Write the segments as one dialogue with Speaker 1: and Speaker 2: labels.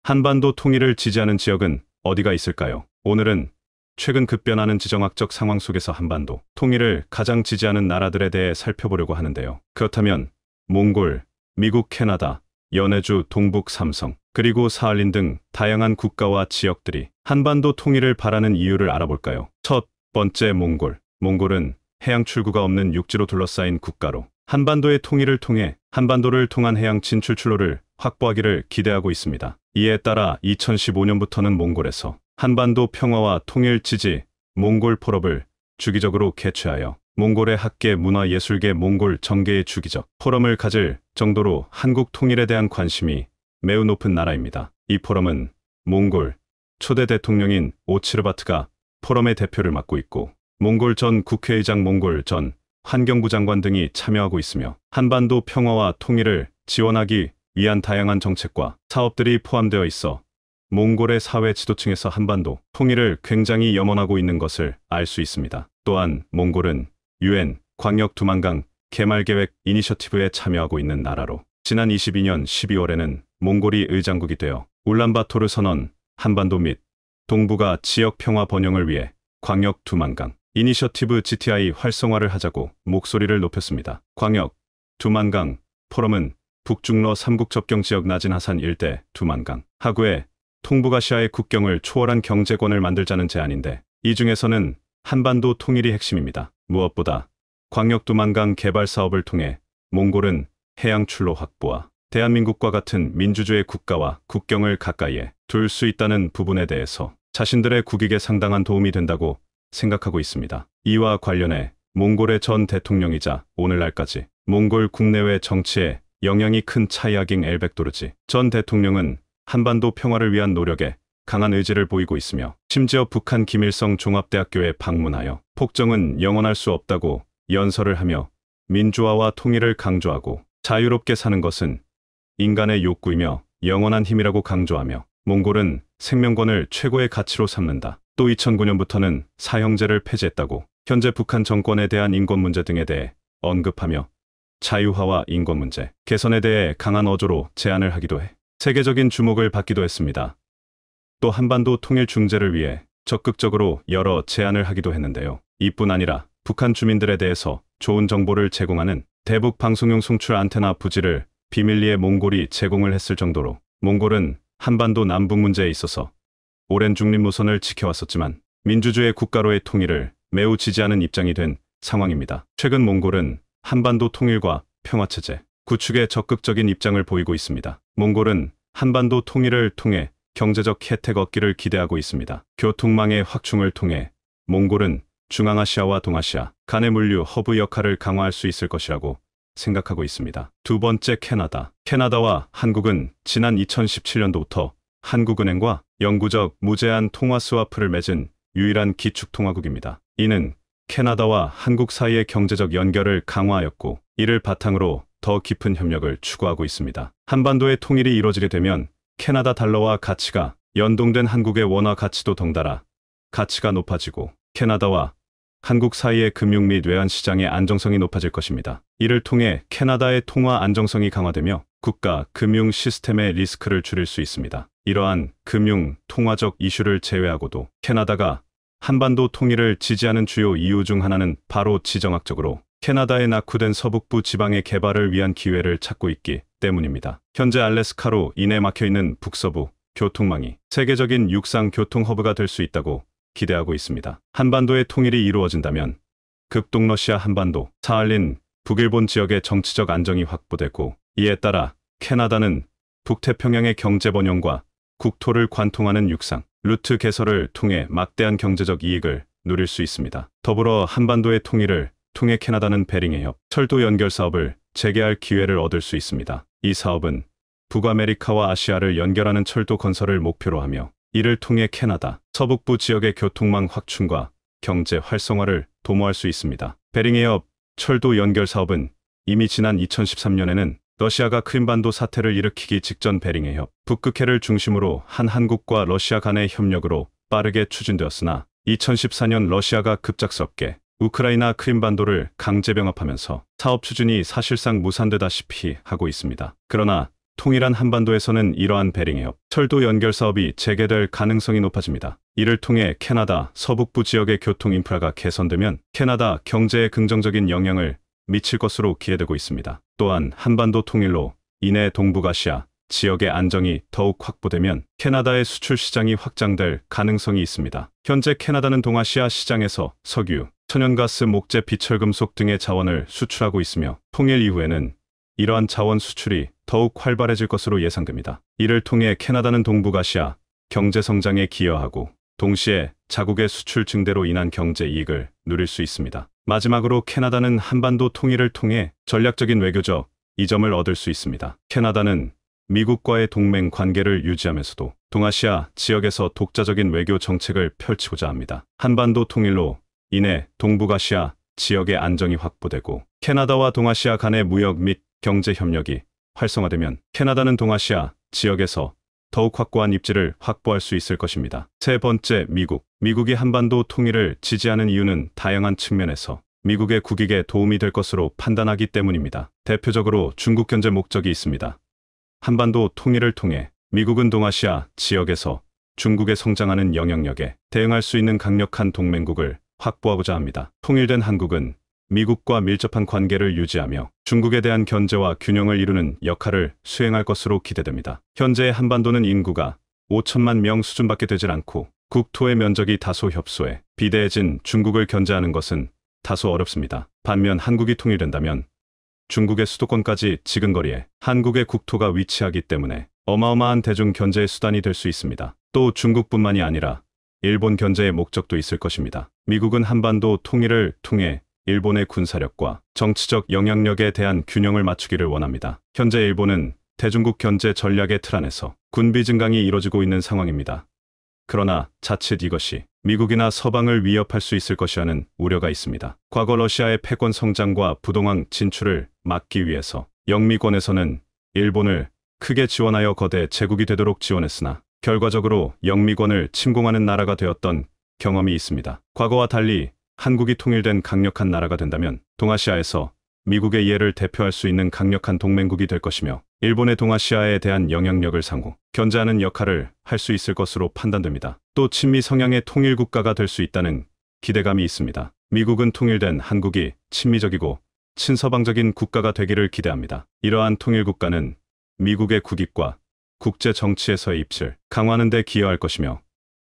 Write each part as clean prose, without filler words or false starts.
Speaker 1: 한반도 통일을 지지하는 지역은 어디가 있을까요? 오늘은 최근 급변하는 지정학적 상황 속에서 한반도 통일을 가장 지지하는 나라들에 대해 살펴보려고 하는데요. 그렇다면 몽골, 미국, 캐나다, 연해주, 동북 삼성, 그리고 사할린 등 다양한 국가와 지역들이 한반도 통일을 바라는 이유를 알아볼까요? 첫 번째, 몽골. 몽골은 해양 출구가 없는 육지로 둘러싸인 국가로 한반도의 통일을 통해 한반도를 통한 해양 진출 출로를 확보하기를 기대하고 있습니다. 이에 따라 2015년부터는 몽골에서 한반도 평화와 통일 지지 몽골 포럼을 주기적으로 개최하여 몽골의 학계, 문화, 예술계, 몽골 정계의 주기적 포럼을 가질 정도로 한국 통일에 대한 관심이 매우 높은 나라입니다. 이 포럼은 몽골 초대 대통령인 오치르바트가 포럼의 대표를 맡고 있고 몽골 전 국회의장, 몽골 전 환경부 장관 등이 참여하고 있으며 한반도 평화와 통일을 지원하기 위한 다양한 정책과 사업들이 포함되어 있어 몽골의 사회 지도층에서 한반도 통일을 굉장히 염원하고 있는 것을 알 수 있습니다. 또한 몽골은 UN 광역 두만강 개발계획 이니셔티브에 참여하고 있는 나라로 지난 22년 12월에는 몽골이 의장국이 되어 울란바토르 선언, 한반도 및 동북아 지역 평화 번영을 위해 광역 두만강 이니셔티브 GTI 활성화를 하자고 목소리를 높였습니다. 광역 두만강 포럼은 북중러 3국 접경 지역 낮은 하산 일대 두만강 하구에 동북아시아의 국경을 초월한 경제권을 만들자는 제안인데 이 중에서는 한반도 통일이 핵심입니다. 무엇보다 광역 두만강 개발 사업을 통해 몽골은 해양 출로 확보와 대한민국과 같은 민주주의 국가와 국경을 가까이에 둘 수 있다는 부분에 대해서 자신들의 국익에 상당한 도움이 된다고 생각하고 있습니다. 이와 관련해 몽골의 전 대통령이자 오늘날까지 몽골 국내외 정치에 영향이 큰 차이아깅 엘벡도르지 전 대통령은 한반도 평화를 위한 노력에 강한 의지를 보이고 있으며 심지어 북한 김일성 종합대학교에 방문하여 폭정은 영원할 수 없다고 연설을 하며 민주화와 통일을 강조하고 자유롭게 사는 것은 인간의 욕구이며 영원한 힘이라고 강조하며 몽골은 생명권을 최고의 가치로 삼는다. 또 2009년부터는 사형제를 폐지했다고 현재 북한 정권에 대한 인권 문제 등에 대해 언급하며 자유화와 인권 문제 개선에 대해 강한 어조로 제안을 하기도 해 세계적인 주목을 받기도 했습니다. 또 한반도 통일 중재를 위해 적극적으로 여러 제안을 하기도 했는데요. 이뿐 아니라 북한 주민들에 대해서 좋은 정보를 제공하는 대북 방송용 송출 안테나 부지를 비밀리에 몽골이 제공을 했을 정도로 몽골은 한반도 남북 문제에 있어서 오랜 중립노선을 지켜왔었지만 민주주의 국가로의 통일을 매우 지지하는 입장이 된 상황입니다. 최근 몽골은 한반도 통일과 평화체제 구축에 적극적인 입장을 보이고 있습니다. 몽골은 한반도 통일을 통해 경제적 혜택 얻기를 기대하고 있습니다. 교통망의 확충을 통해 몽골은 중앙아시아와 동아시아 간의 물류 허브 역할을 강화할 수 있을 것이라고 생각하고 있습니다. 두 번째, 캐나다. 캐나다와 한국은 지난 2017년도부터 한국은행과 영구적 무제한 통화 스와프를 맺은 유일한 기축통화국입니다. 이는 캐나다와 한국 사이의 경제적 연결을 강화하였고 이를 바탕으로 더 깊은 협력을 추구하고 있습니다. 한반도의 통일이 이루어지게 되면 캐나다 달러와 가치가 연동된 한국의 원화 가치도 덩달아 가치가 높아지고 캐나다와 한국 사이의 금융 및 외환 시장의 안정성이 높아질 것입니다. 이를 통해 캐나다의 통화 안정성이 강화되며 국가 금융 시스템의 리스크를 줄일 수 있습니다. 이러한 금융, 통화적 이슈를 제외하고도 캐나다가 한반도 통일을 지지하는 주요 이유 중 하나는 바로 지정학적으로 캐나다에 낙후된 서북부 지방의 개발을 위한 기회를 찾고 있기 때문입니다. 현재 알래스카로 인해 막혀있는 북서부 교통망이 세계적인 육상 교통 허브가 될 수 있다고 기대하고 있습니다. 한반도의 통일이 이루어진다면 극동러시아 한반도, 사할린, 북일본 지역의 정치적 안정이 확보되고 이에 따라 캐나다는 북태평양의 경제 번영과 국토를 관통하는 육상 루트 개설을 통해 막대한 경제적 이익을 누릴 수 있습니다. 더불어 한반도의 통일을 통해 캐나다는 베링해협 철도 연결 사업을 재개할 기회를 얻을 수 있습니다. 이 사업은 북아메리카와 아시아를 연결하는 철도 건설을 목표로 하며 이를 통해 캐나다 서북부 지역의 교통망 확충과 경제 활성화를 도모할 수 있습니다. 베링해협 철도 연결 사업은 이미 지난 2013년에는 러시아가 크림반도 사태를 일으키기 직전 베링해협 북극해를 중심으로 한국과 러시아 간의 협력으로 빠르게 추진되었으나 2014년 러시아가 급작스럽게 우크라이나 크림반도를 강제 병합하면서 사업 추진이 사실상 무산되다시피 하고 있습니다. 그러나 통일한 한반도에서는 이러한 베링해협, 철도 연결 사업이 재개될 가능성이 높아집니다. 이를 통해 캐나다 서북부 지역의 교통 인프라가 개선되면 캐나다 경제에 긍정적인 영향을 미칠 것으로 기대되고 있습니다. 또한 한반도 통일로 인해 동북아시아 지역의 안정이 더욱 확보되면 캐나다의 수출 시장이 확장될 가능성이 있습니다. 현재 캐나다는 동아시아 시장에서 석유, 천연가스, 목재, 비철금속 등의 자원을 수출하고 있으며 통일 이후에는 이러한 자원 수출이 더욱 활발해질 것으로 예상됩니다. 이를 통해 캐나다는 동북아시아 경제 성장에 기여하고 동시에 자국의 수출 증대로 인한 경제 이익을 누릴 수 있습니다. 마지막으로 캐나다는 한반도 통일을 통해 전략적인 외교적 이점을 얻을 수 있습니다. 캐나다는 미국과의 동맹 관계를 유지하면서도 동아시아 지역에서 독자적인 외교 정책을 펼치고자 합니다. 한반도 통일로 인해 동북아시아 지역의 안정이 확보되고 캐나다와 동아시아 간의 무역 및 경제 협력이 활성화되면 캐나다는 동아시아 지역에서 더욱 확고한 입지를 확보할 수 있을 것입니다. 세 번째, 미국이 한반도 통일을 지지하는 이유는 다양한 측면에서 미국의 국익에 도움이 될 것으로 판단하기 때문입니다. 대표적으로 중국 견제 목적이 있습니다. 한반도 통일을 통해 미국은 동아시아 지역에서 중국의 성장하는 영향력에 대응할 수 있는 강력한 동맹국을 확보하고자 합니다. 통일된 한국은 미국과 밀접한 관계를 유지하며 중국에 대한 견제와 균형을 이루는 역할을 수행할 것으로 기대됩니다. 현재 한반도는 인구가 5천만 명 수준밖에 되질 않고 국토의 면적이 다소 협소해 비대해진 중국을 견제하는 것은 다소 어렵습니다. 반면 한국이 통일된다면 중국의 수도권까지 지근거리에 한국의 국토가 위치하기 때문에 어마어마한 대중 견제의 수단이 될 수 있습니다. 또 중국뿐만이 아니라 일본 견제의 목적도 있을 것입니다. 미국은 한반도 통일을 통해 일본의 군사력과 정치적 영향력에 대한 균형을 맞추기를 원합니다. 현재 일본은 대중국 견제 전략의 틀 안에서 군비 증강이 이뤄지고 있는 상황입니다. 그러나 자칫 이것이 미국이나 서방을 위협할 수 있을 것이라는 우려가 있습니다. 과거 러시아의 패권 성장과 부동항 진출을 막기 위해서 영미권에서는 일본을 크게 지원하여 거대 제국이 되도록 지원했으나 결과적으로 영미권을 침공하는 나라가 되었던 경험이 있습니다. 과거와 달리 한국이 통일된 강력한 나라가 된다면 동아시아에서 미국의 이해를 대표할 수 있는 강력한 동맹국이 될 것이며 일본의 동아시아에 대한 영향력을 상호 견제하는 역할을 할 수 있을 것으로 판단됩니다. 또 친미 성향의 통일 국가가 될 수 있다는 기대감이 있습니다. 미국은 통일된 한국이 친미적이고 친서방적인 국가가 되기를 기대합니다. 이러한 통일 국가는 미국의 국익과 국제 정치에서의 입지를 강화하는 데 기여할 것이며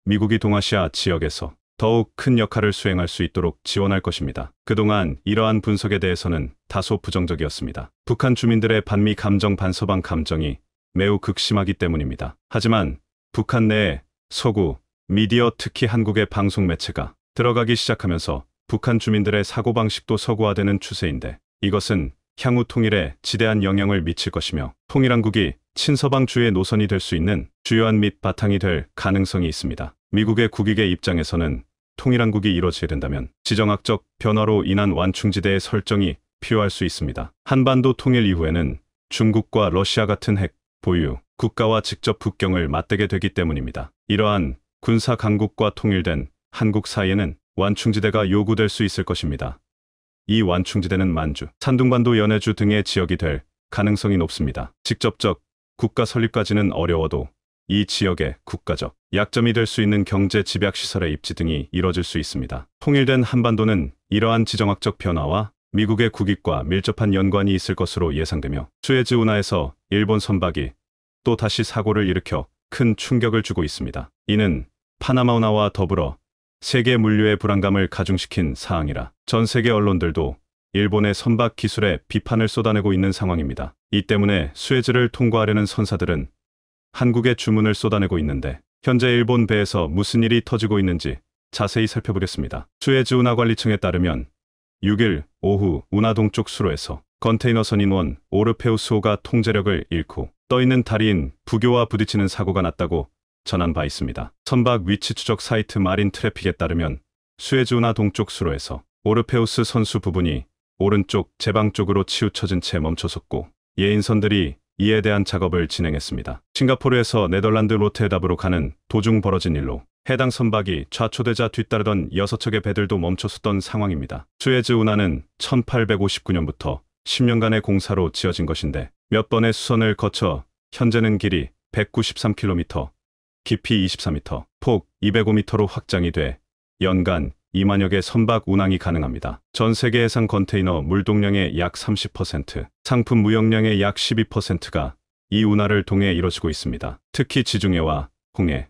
Speaker 1: 미국이 동아시아 지역에서 더욱 큰 역할을 수행할 수 있도록 지원할 것입니다. 그동안 이러한 분석에 대해서는 다소 부정적이었습니다. 북한 주민들의 반미 감정, 반서방 감정이 매우 극심하기 때문입니다. 하지만 북한 내에 서구, 미디어, 특히 한국의 방송 매체가 들어가기 시작하면서 북한 주민들의 사고방식도 서구화되는 추세인데 이것은 향후 통일에 지대한 영향을 미칠 것이며 통일한국이 친서방주의 노선이 될 수 있는 주요한 및 바탕이 될 가능성이 있습니다. 미국의 국익의 입장에서는 통일한국이 이루어지게 된다면 지정학적 변화로 인한 완충지대의 설정이 필요할 수 있습니다. 한반도 통일 이후에는 중국과 러시아 같은 핵 보유 국가와 직접 국경을 맞대게 되기 때문입니다. 이러한 군사 강국과 통일된 한국 사이에는 완충지대가 요구될 수 있을 것입니다. 이 완충지대는 만주, 산둥반도, 연해주 등의 지역이 될 가능성이 높습니다. 직접적 국가 설립까지는 어려워도 이 지역의 국가적 약점이 될 수 있는 경제 집약시설의 입지 등이 이뤄질 수 있습니다. 통일된 한반도는 이러한 지정학적 변화와 미국의 국익과 밀접한 연관이 있을 것으로 예상되며 수에즈 운하에서 일본 선박이 또 다시 사고를 일으켜 큰 충격을 주고 있습니다. 이는 파나마 운하와 더불어 세계 물류의 불안감을 가중시킨 사항이라 전 세계 언론들도 일본의 선박 기술에 비판을 쏟아내고 있는 상황입니다. 이 때문에 수에즈를 통과하려는 선사들은 한국에 주문을 쏟아내고 있는데 현재 일본 배에서 무슨 일이 터지고 있는지 자세히 살펴보겠습니다. 수에즈 운하관리청에 따르면 6일 오후 운하 동쪽 수로에서 컨테이너선인 원 오르페우스호가 통제력을 잃고 떠있는 다리인 부교와 부딪히는 사고가 났다고 전한 바 있습니다. 선박 위치 추적 사이트 마린 트래픽에 따르면 수에즈 운하 동쪽 수로에서 오르페우스 선수 부분이 오른쪽 제방 쪽으로 치우쳐진 채 멈춰섰고 예인선들이 이에 대한 작업을 진행했습니다. 싱가포르에서 네덜란드 로테르담으로 가는 도중 벌어진 일로 해당 선박이 좌초되자 뒤따르던 6척의 배들도 멈춰섰던 상황입니다. 수에즈 운하는 1859년부터 10년간의 공사로 지어진 것인데 몇 번의 수선을 거쳐 현재는 길이 193km, 깊이 24m, 폭 205m로 확장이 돼 연간 2만여 개 선박 운항이 가능합니다. 전 세계 해상 컨테이너 물동량의 약 30%, 상품 무역량의 약 12%가 이 운하를 통해 이뤄지고 있습니다. 특히 지중해와 홍해,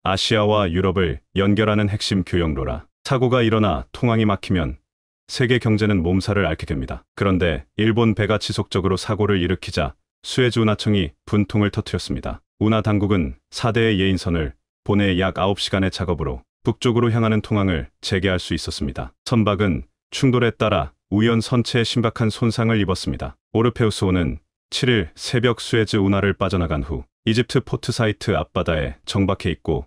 Speaker 1: 아시아와 유럽을 연결하는 핵심 교역로라 사고가 일어나 통항이 막히면 세계 경제는 몸살을 앓게 됩니다. 그런데 일본 배가 지속적으로 사고를 일으키자 수에즈 운하청이 분통을 터뜨렸습니다. 운하 당국은 4대의 예인선을 보내 약 9시간의 작업으로 북쪽으로 향하는 통항을 재개할 수 있었습니다. 선박은 충돌에 따라 우연 선체에 심각한 손상을 입었습니다. 오르페우스호는 7일 새벽 수에즈 운하를 빠져나간 후 이집트 포트 사이트 앞바다에 정박해 있고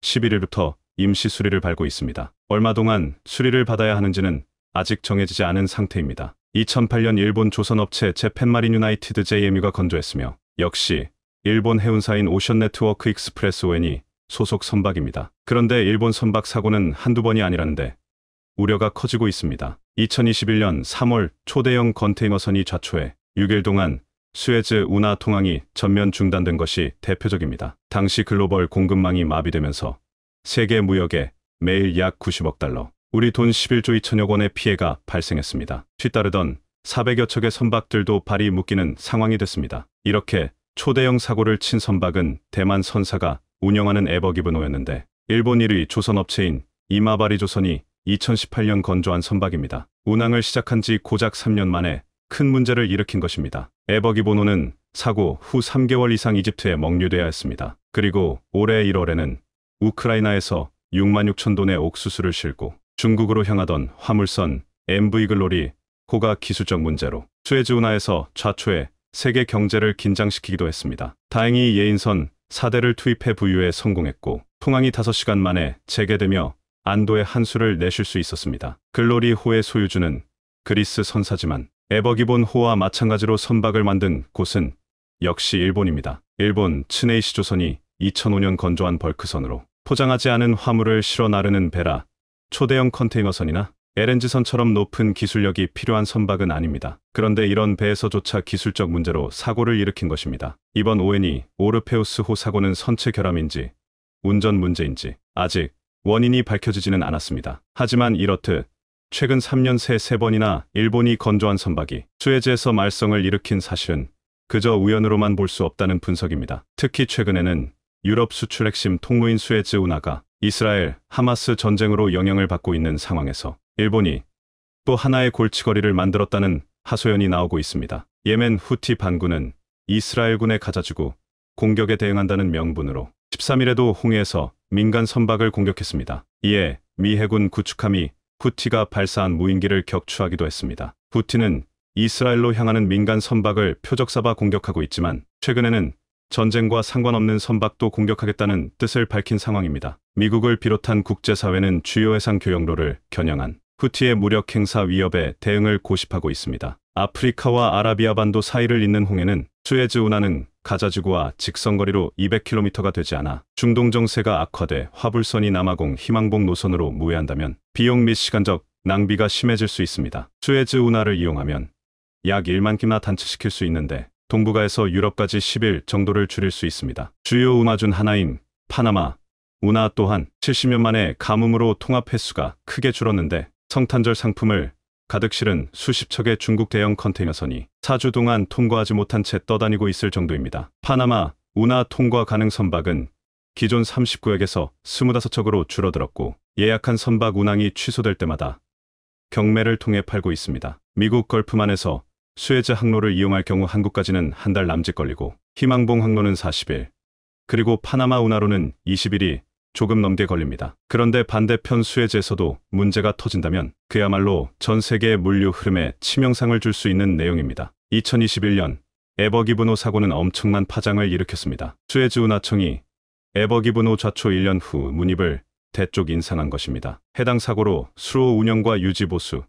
Speaker 1: 11일부터 임시 수리를 밟고 있습니다. 얼마 동안 수리를 받아야 하는지는 아직 정해지지 않은 상태입니다. 2008년 일본 조선업체 재팬마린 유나이티드 JMU가 건조했으며 역시 일본 해운사인 오션네트워크 익스프레스 ON이 소속 선박입니다. 그런데 일본 선박 사고는 한두 번이 아니라는데 우려가 커지고 있습니다. 2021년 3월 초대형 컨테이너선이 좌초해 6일 동안 수에즈 운하 통항이 전면 중단된 것이 대표적입니다. 당시 글로벌 공급망이 마비되면서 세계 무역에 매일 약 90억 달러, 우리 돈 11조 2천억 원의 피해가 발생했습니다. 뒤따르던 400여 척의 선박들도 발이 묶이는 상황이 됐습니다. 이렇게 초대형 사고를 친 선박은 대만 선사가 운영하는 에버기브노였는데 일본 1위 조선업체인 이마바리 조선이 2018년 건조한 선박입니다. 운항을 시작한 지 고작 3년 만에 큰 문제를 일으킨 것입니다. 에버기브노는 사고 후 3개월 이상 이집트에 억류돼야 했습니다. 그리고 올해 1월에는 우크라이나에서 6만 6천 톤의 옥수수를 싣고 중국으로 향하던 화물선 MV 글로리 호가 기술적 문제로 수에즈 운하에서 좌초해 세계 경제를 긴장시키기도 했습니다. 다행히 예인선 4대를 투입해 부유에 성공했고 통항이 5시간 만에 재개되며 안도의 한수를 내쉴 수 있었습니다. 글로리 호의 소유주는 그리스 선사지만 에버기본 호와 마찬가지로 선박을 만든 곳은 역시 일본입니다. 일본 츠네이시 조선이 2005년 건조한 벌크선으로 포장하지 않은 화물을 실어 나르는 배라 초대형 컨테이너선이나 LNG선처럼 높은 기술력이 필요한 선박은 아닙니다. 그런데 이런 배에서조차 기술적 문제로 사고를 일으킨 것입니다. 이번 ON이 오르페우스호 사고는 선체 결함인지 운전 문제인지 아직 원인이 밝혀지지는 않았습니다. 하지만 이렇듯 최근 3년 새 3번이나 일본이 건조한 선박이 수에즈에서 말썽을 일으킨 사실은 그저 우연으로만 볼 수 없다는 분석입니다. 특히 최근에는 유럽 수출 핵심 통로인 수에즈 운하가 이스라엘, 하마스 전쟁으로 영향을 받고 있는 상황에서 일본이 또 하나의 골칫거리를 만들었다는 하소연이 나오고 있습니다. 예멘 후티 반군은 이스라엘군의 가자지구 공격에 대응한다는 명분으로 13일에도 홍해에서 민간 선박을 공격했습니다. 이에 미 해군 구축함이 후티가 발사한 무인기를 격추하기도 했습니다. 후티는 이스라엘로 향하는 민간 선박을 표적사바 공격하고 있지만 최근에는 전쟁과 상관없는 선박도 공격하겠다는 뜻을 밝힌 상황입니다. 미국을 비롯한 국제사회는 주요 해상 교역로를 겨냥한 후티의 무력 행사 위협에 대응을 고집하고 있습니다. 아프리카와 아라비아 반도 사이를 잇는 홍해는 수에즈 운하는 가자지구와 직선거리로 200km가 되지 않아 중동 정세가 악화돼 화불선이 남아공 희망봉 노선으로 무회한다면 비용 및 시간적 낭비가 심해질 수 있습니다. 수에즈 운하를 이용하면 약 1만 킬로나 단축시킬 수 있는데 동북아에서 유럽까지 10일 정도를 줄일 수 있습니다. 주요 운하 중 하나인 파나마 운하 또한 70년 만에 가뭄으로 통합 횟수가 크게 줄었는데 성탄절 상품을 가득 실은 수십 척의 중국 대형 컨테이너선이 4주 동안 통과하지 못한 채 떠다니고 있을 정도입니다. 파나마 운하 통과 가능 선박은 기존 39척에서 25척으로 줄어들었고 예약한 선박 운항이 취소될 때마다 경매를 통해 팔고 있습니다. 미국 걸프만에서 수에즈 항로를 이용할 경우 한국까지는 한 달 남짓 걸리고 희망봉 항로는 40일, 그리고 파나마 운하로는 20일이 조금 넘게 걸립니다. 그런데 반대편 수에즈에서도 문제가 터진다면 그야말로 전 세계의 물류 흐름에 치명상을 줄 수 있는 내용입니다. 2021년 에버기브노 사고는 엄청난 파장을 일으켰습니다. 수에즈 운하청이 에버기브노 좌초 1년 후 문입을 대쪽 인상한 것입니다. 해당 사고로 수로 운영과 유지 보수,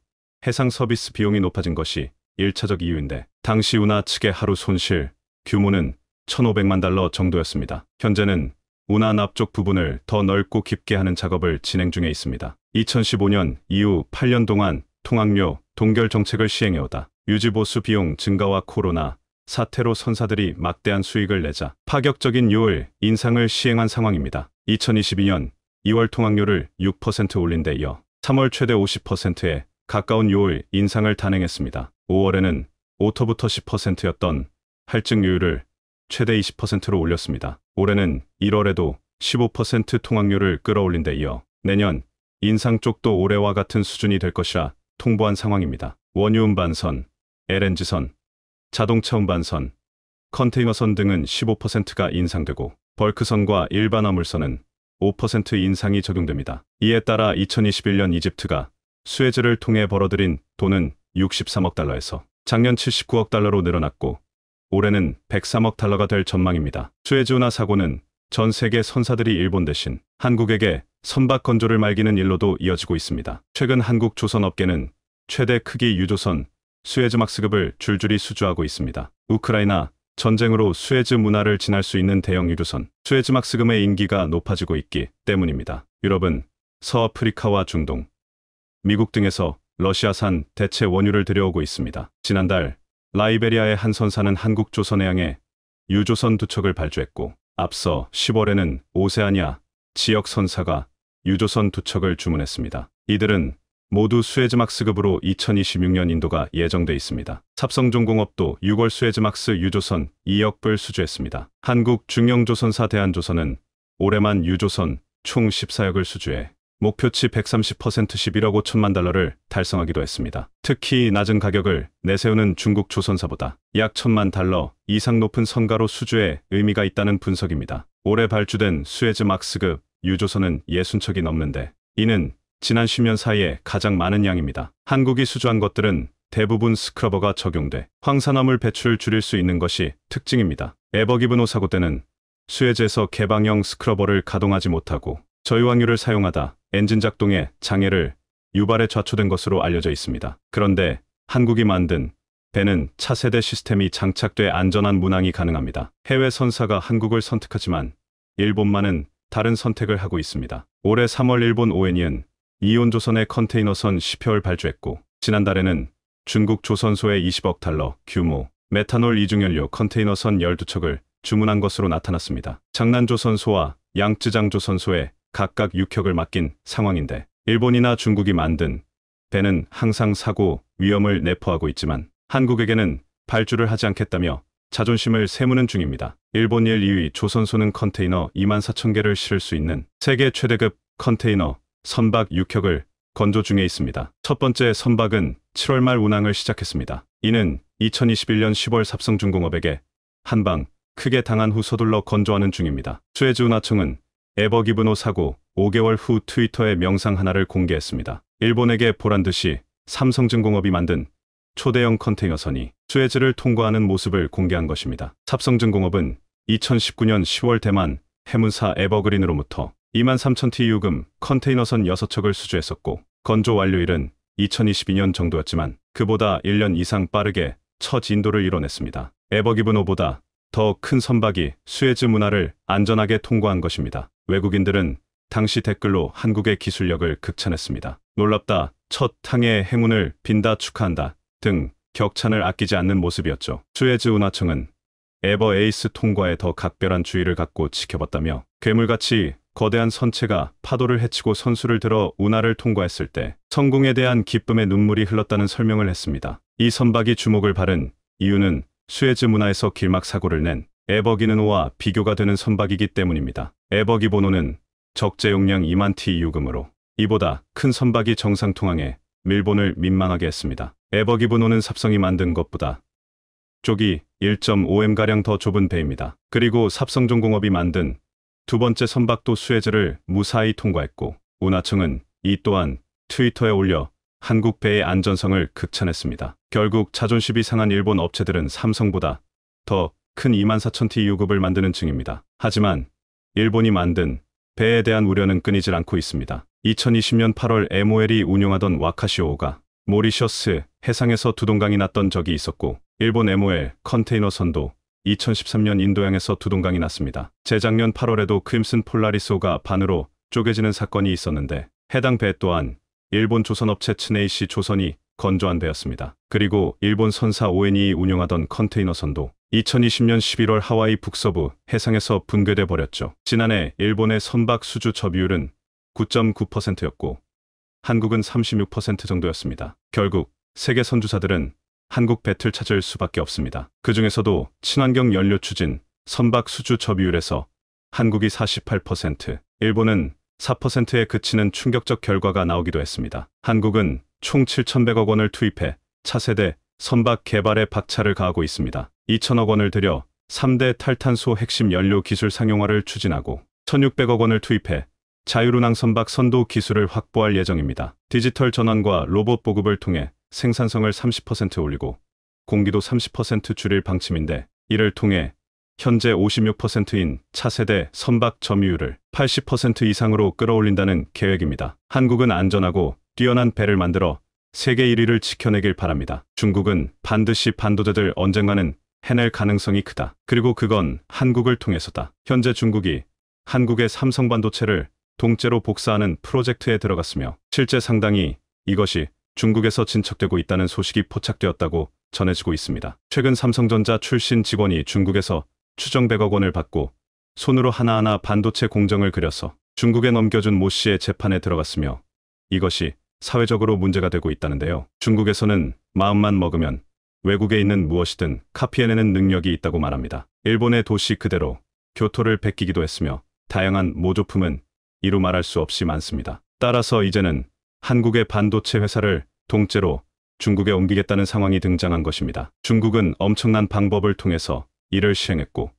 Speaker 1: 해상 서비스 비용이 높아진 것이 1차적 이유인데 당시 운하 측의 하루 손실 규모는 1,500만 달러 정도였습니다. 현재는 운하 납쪽 부분을 더 넓고 깊게 하는 작업을 진행 중에 있습니다. 2015년 이후 8년 동안 통항료 동결 정책을 시행해오다 유지보수 비용 증가와 코로나 사태로 선사들이 막대한 수익을 내자 파격적인 요율 인상을 시행한 상황입니다. 2022년 2월 통학료를 6% 올린 데 이어 3월 최대 50%에 가까운 요율 인상을 단행했습니다. 5월에는 5터부터 10%였던 할증료율을 최대 20%로 올렸습니다. 올해는 1월에도 15% 통학료를 끌어올린 데 이어 내년 인상 쪽도 올해와 같은 수준이 될 것이라 통보한 상황입니다. 원유 운반선, LNG선, 자동차 운반선, 컨테이너선 등은 15%가 인상되고 벌크선과 일반 화물선은 5% 인상이 적용됩니다. 이에 따라 2021년 이집트가 수에즈를 통해 벌어들인 돈은 63억 달러에서 작년 79억 달러로 늘어났고 올해는 103억 달러가 될 전망입니다. 수에즈 운하 사고는 전 세계 선사들이 일본 대신 한국에게 선박 건조를 말기는 일로도 이어지고 있습니다. 최근 한국 조선업계는 최대 크기 유조선 수에즈막스급을 줄줄이 수주하고 있습니다. 우크라이나 전쟁으로 수에즈 문화를 지날 수 있는 대형 유조선 수에즈막스급의 인기가 높아지고 있기 때문입니다. 유럽은 서아프리카와 중동, 미국 등에서 러시아산 대체 원유를 들여오고 있습니다. 지난달 라이베리아의 한 선사는 한국 조선해 향해 유조선 2척을 발주했고 앞서 10월에는 오세아니아 지역 선사가 유조선 2척을 주문했습니다. 이들은 모두 수에즈막스급으로 2026년 인도가 예정돼 있습니다. 삽성重工업도 6월 수에즈막스 유조선 2억 불 수주했습니다. 한국 중형조선사 대한조선은 올해만 유조선 총 14역을 수주해 목표치 130% 11억 5천만 달러를 달성하기도 했습니다. 특히 낮은 가격을 내세우는 중국 조선사보다 약 1천만 달러 이상 높은 선가로 수주에 의미가 있다는 분석입니다. 올해 발주된 수에즈막스급 유조선은 60척이 넘는데 이는 지난 10년 사이에 가장 많은 양입니다. 한국이 수주한 것들은 대부분 스크러버가 적용돼 황산화물 배출을 줄일 수 있는 것이 특징입니다. 에버기브노 사고 때는 수에즈에서 개방형 스크러버를 가동하지 못하고 저유황유를 사용하다 엔진 작동에 장애를 유발해 좌초된 것으로 알려져 있습니다. 그런데 한국이 만든 배는 차세대 시스템이 장착돼 안전한 문항이 가능합니다. 해외 선사가 한국을 선택하지만 일본만은 다른 선택을 하고 있습니다. 올해 3월 일본 오엔이은 이온조선의 컨테이너선 10회를 발주했고 지난달에는 중국 조선소의 20억 달러 규모 메탄올 이중연료 컨테이너선 12척을 주문한 것으로 나타났습니다. 장난조선소와 양쯔장조선소에 각각 6척을 맡긴 상황인데 일본이나 중국이 만든 배는 항상 사고 위험을 내포하고 있지만 한국에게는 발주를 하지 않겠다며 자존심을 세무는 중입니다. 일본 1, 2위 조선소는 컨테이너 24,000개를 실을 수 있는 세계 최대급 컨테이너 선박 6척을 건조 중에 있습니다. 첫 번째 선박은 7월 말 운항을 시작했습니다. 이는 2021년 10월 삽성중공업에게 한방 크게 당한 후 서둘러 건조하는 중입니다. 수에즈 운하청은 에버기브노 사고 5개월 후 트위터에 명상 하나를 공개했습니다. 일본에게 보란듯이 삼성증공업이 만든 초대형 컨테이너선이 수에즈를 통과하는 모습을 공개한 것입니다. 삽성증공업은 2019년 10월 대만 해문사 에버그린으로부터 23,000TEU 컨테이너선 6척을 수주했었고 건조 완료일은 2022년 정도였지만 그보다 1년 이상 빠르게 첫 인도를 이뤄냈습니다. 에버기브노보다 더 큰 선박이 수에즈 문화를 안전하게 통과한 것입니다. 외국인들은 당시 댓글로 한국의 기술력을 극찬했습니다. 놀랍다, 첫 탕의 행운을 빈다 축하한다 등 격찬을 아끼지 않는 모습이었죠. 수에즈 운하청은 에버 에이스 통과에 더 각별한 주의를 갖고 지켜봤다며 괴물같이 거대한 선체가 파도를 헤치고 선수를 들어 운하를 통과했을 때 성공에 대한 기쁨의 눈물이 흘렀다는 설명을 했습니다. 이 선박이 주목을 받은 이유는 수에즈 문화에서 길막 사고를 낸 에버기브노와 비교가 되는 선박이기 때문입니다. 에버기브노는 적재 용량 2만 TEU금으로 이보다 큰 선박이 정상 통항해 일본을 민망하게 했습니다. 에버기브노는 삽성이 만든 것보다 쪽이 1.5m가량 더 좁은 배입니다. 그리고 삽성重工업이 만든 두 번째 선박도 수에즈를 무사히 통과했고 운하청은 이 또한 트위터에 올려 한국 배의 안전성을 극찬했습니다. 결국 자존심이 상한 일본 업체들은 삼성보다 더 큰 24,000TEU급을 만드는 중입니다. 하지만 일본이 만든 배에 대한 우려는 끊이질 않고 있습니다. 2020년 8월 MOL이 운용하던 와카시오호가 모리셔스 해상에서 두동강이 났던 적이 있었고 일본 MOL 컨테이너선도 2013년 인도양에서 두동강이 났습니다. 재작년 8월에도 크림슨 폴라리스호가 반으로 쪼개지는 사건이 있었는데 해당 배 또한 일본 조선업체 츠네이시 조선이 건조한 배였습니다. 그리고 일본 선사 ONE이 운영하던 컨테이너선도 2020년 11월 하와이 북서부 해상에서 붕괴돼 버렸죠. 지난해 일본의 선박 수주 접유율은 9.9%였고 한국은 36% 정도였습니다. 결국 세계 선주사들은 한국 배틀 찾을 수밖에 없습니다. 그 중에서도 친환경 연료 추진 선박 수주 접유율에서 한국이 48%, 일본은 4%에 그치는 충격적 결과가 나오기도 했습니다. 한국은 총 7,100억 원을 투입해 차세대 선박 개발에 박차를 가하고 있습니다. 2,000억 원을 들여 3대 탈탄소 핵심 연료 기술 상용화를 추진하고 1,600억 원을 투입해 자율운항 선박 선도 기술을 확보할 예정입니다. 디지털 전환과 로봇 보급을 통해 생산성을 30% 올리고 공기도 30% 줄일 방침인데, 이를 통해 현재 56%인 차세대 선박 점유율을 80% 이상으로 끌어올린다는 계획입니다. 한국은 안전하고 뛰어난 배를 만들어 세계 1위를 지켜내길 바랍니다. 중국은 반드시 반도체들 언젠가는 해낼 가능성이 크다. 그리고 그건 한국을 통해서다. 현재 중국이 한국의 삼성 반도체를 동째로 복사하는 프로젝트에 들어갔으며 실제 상당히 이것이 중국에서 진척되고 있다는 소식이 포착되었다고 전해지고 있습니다. 최근 삼성전자 출신 직원이 중국에서 추정 100억 원을 받고 손으로 하나하나 반도체 공정을 그려서 중국에 넘겨준 모 씨의 재판에 들어갔으며 이것이 사회적으로 문제가 되고 있다는데요. 중국에서는 마음만 먹으면 외국에 있는 무엇이든 카피해내는 능력이 있다고 말합니다. 일본의 도시 그대로 교토를 베끼기도 했으며 다양한 모조품은 이루 말할 수 없이 많습니다. 따라서 이제는 한국의 반도체 회사를 동째로 중국에 옮기겠다는 상황이 등장한 것입니다. 중국은 엄청난 방법을 통해서 이를 시행했고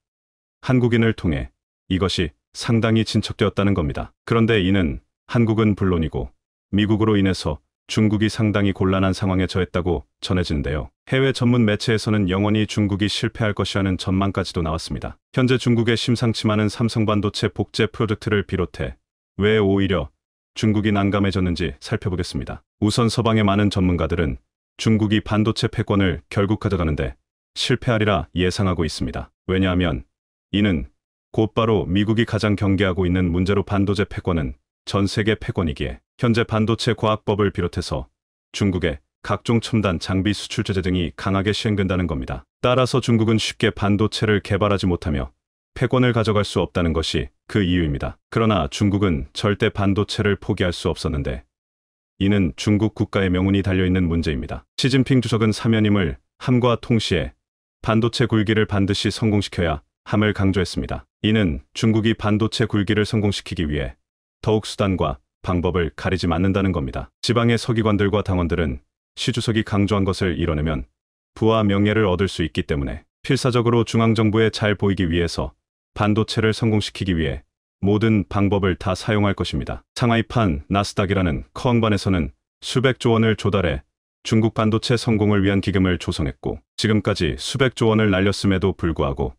Speaker 1: 한국인을 통해 이것이 상당히 진척되었다는 겁니다. 그런데 이는 한국은 물론이고 미국으로 인해서 중국이 상당히 곤란한 상황에 처했다고 전해지는데요. 해외 전문 매체에서는 영원히 중국이 실패할 것이라는 전망까지도 나왔습니다. 현재 중국의 심상치 않은 삼성반도체 복제 프로젝트를 비롯해 왜 오히려 중국이 난감해졌는지 살펴보겠습니다. 우선 서방의 많은 전문가들은 중국이 반도체 패권을 결국 가져가는데 실패하리라 예상하고 있습니다. 왜냐하면 이는 곧바로 미국이 가장 경계하고 있는 문제로 반도체 패권은 전 세계 패권이기에 현재 반도체 과학법을 비롯해서 중국의 각종 첨단 장비 수출 제재 등이 강하게 시행된다는 겁니다. 따라서 중국은 쉽게 반도체를 개발하지 못하며 패권을 가져갈 수 없다는 것이 그 이유입니다. 그러나 중국은 절대 반도체를 포기할 수 없었는데 이는 중국 국가의 명운이 달려있는 문제입니다. 시진핑 주석은 사면임을 함과 동시에 반도체 굴기를 반드시 성공시켜야 함을 강조했습니다. 이는 중국이 반도체 굴기를 성공시키기 위해 더욱 수단과 방법을 가리지 않는다는 겁니다. 지방의 서기관들과 당원들은 시 주석이 강조한 것을 이뤄내면 부와 명예를 얻을 수 있기 때문에 필사적으로 중앙정부에 잘 보이기 위해서 반도체를 성공시키기 위해 모든 방법을 다 사용할 것입니다. 상하이판 나스닥이라는 커엉반에서는 수백조 원을 조달해 중국 반도체 성공을 위한 기금을 조성했고 지금까지 수백조 원을 날렸음에도 불구하고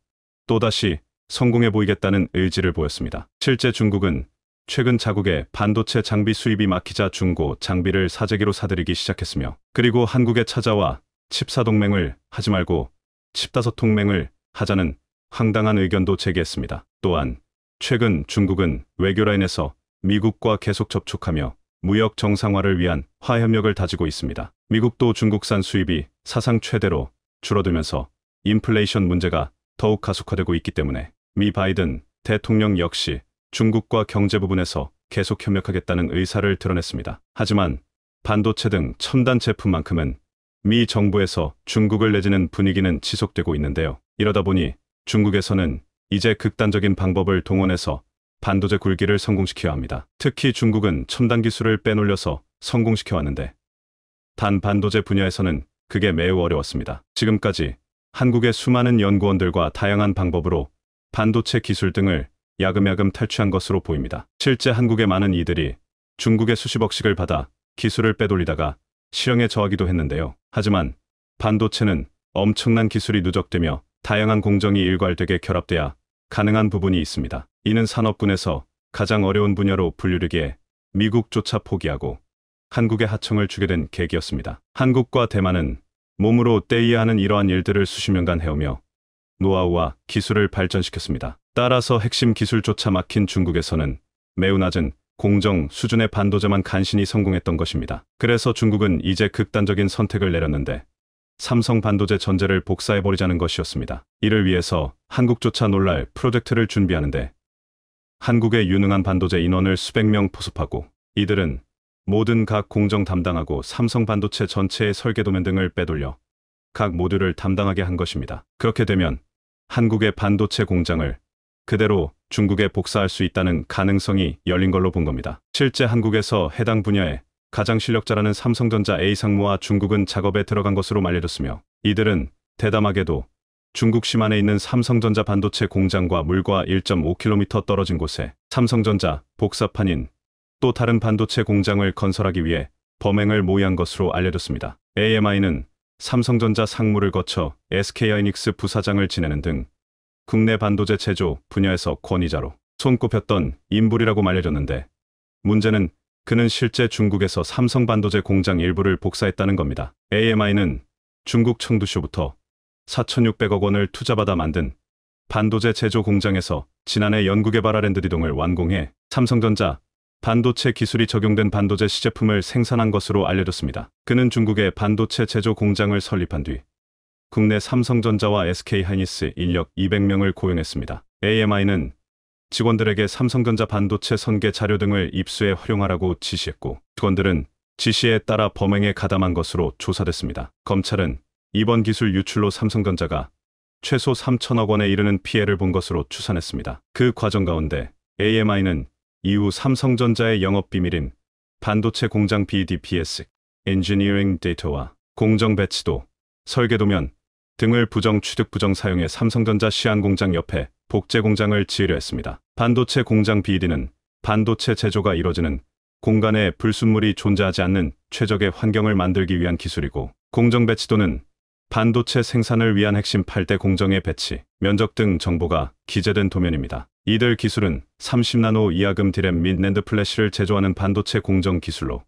Speaker 1: 또다시 성공해 보이겠다는 의지를 보였습니다. 실제 중국은 최근 자국의 반도체 장비 수입이 막히자 중고 장비를 사재기로 사들이기 시작했으며 그리고 한국에 찾아와 칩사 동맹을 하지 말고 칩다섯 동맹을 하자는 황당한 의견도 제기했습니다. 또한 최근 중국은 외교 라인에서 미국과 계속 접촉하며 무역 정상화를 위한 화협력을 다지고 있습니다. 미국도 중국산 수입이 사상 최대로 줄어들면서 인플레이션 문제가 더욱 가속화되고 있기 때문에 미 바이든 대통령 역시 중국과 경제 부분에서 계속 협력하겠다는 의사를 드러냈습니다. 하지만 반도체 등 첨단 제품만큼은 미 정부에서 중국을 내지는 분위기는 지속되고 있는데요. 이러다 보니 중국에서는 이제 극단적인 방법을 동원해서 반도체 굴기를 성공시켜야 합니다. 특히 중국은 첨단 기술을 빼놀려서 성공시켜왔는데 단 반도체 분야에서는 그게 매우 어려웠습니다. 지금까지 한국의 수많은 연구원들과 다양한 방법으로 반도체 기술 등을 야금야금 탈취한 것으로 보입니다. 실제 한국의 많은 이들이 중국의 수십억씩을 받아 기술을 빼돌리다가 실형에 처하기도 했는데요. 하지만 반도체는 엄청난 기술이 누적되며 다양한 공정이 일괄되게 결합돼야 가능한 부분이 있습니다. 이는 산업군에서 가장 어려운 분야로 분류되기에 미국조차 포기하고 한국에 하청을 주게 된 계기였습니다. 한국과 대만은 몸으로 떼어야 하는 이러한 일들을 수십 년간 해오며 노하우와 기술을 발전시켰습니다. 따라서 핵심 기술조차 막힌 중국에서는 매우 낮은 공정 수준의 반도체만 간신히 성공했던 것입니다. 그래서 중국은 이제 극단적인 선택을 내렸는데 삼성 반도체 전제를 복사해버리자는 것이었습니다. 이를 위해서 한국조차 놀랄 프로젝트를 준비하는데 한국의 유능한 반도체 인원을 수백 명 포섭하고 이들은 모든 각 공정 담당하고 삼성 반도체 전체의 설계 도면 등을 빼돌려 각 모듈을 담당하게 한 것입니다. 그렇게 되면 한국의 반도체 공장을 그대로 중국에 복사할 수 있다는 가능성이 열린 걸로 본 겁니다. 실제 한국에서 해당 분야에 가장 실력자라는 삼성전자 A상무와 중국은 작업에 들어간 것으로 알려졌으며 이들은 대담하게도 중국 심안에 있는 삼성전자 반도체 공장과 물과 1.5km 떨어진 곳에 삼성전자 복사판인 또 다른 반도체 공장을 건설하기 위해 범행을 모의한 것으로 알려졌습니다. AMI는 삼성전자 상무를 거쳐 SK하이닉스 부사장을 지내는 등 국내 반도체 제조 분야에서 권위자로 손꼽혔던 인물이라고 알려졌는데 문제는 그는 실제 중국에서 삼성 반도체 공장 일부를 복사했다는 겁니다. AMI는 중국 청두쇼부터 4,600억 원을 투자받아 만든 반도체 제조 공장에서 지난해 연구개발 R&D 등을 완공해 삼성전자 반도체 기술이 적용된 반도체 시제품을 생산한 것으로 알려졌습니다. 그는 중국의 반도체 제조 공장을 설립한 뒤 국내 삼성전자와 SK하이닉스 인력 200명을 고용했습니다. AMI는 직원들에게 삼성전자 반도체 설계 자료 등을 입수해 활용하라고 지시했고 직원들은 지시에 따라 범행에 가담한 것으로 조사됐습니다. 검찰은 이번 기술 유출로 삼성전자가 최소 3천억 원에 이르는 피해를 본 것으로 추산했습니다. 그 과정 가운데 AMI는 이후 삼성전자의 영업비밀인 반도체 공장 BDPS, 엔지니어링 데이터와 공정 배치도, 설계도면 등을 부정 취득 부정 사용해 삼성전자 시안공장 옆에 복제 공장을 지으려 했습니다. 반도체 공장 BD는 반도체 제조가 이뤄지는 공간에 불순물이 존재하지 않는 최적의 환경을 만들기 위한 기술이고 공정 배치도는 반도체 생산을 위한 핵심 8대 공정의 배치, 면적 등 정보가 기재된 도면입니다. 이들 기술은 30나노 이하금 디램 및 낸드 플래시를 제조하는 반도체 공정 기술로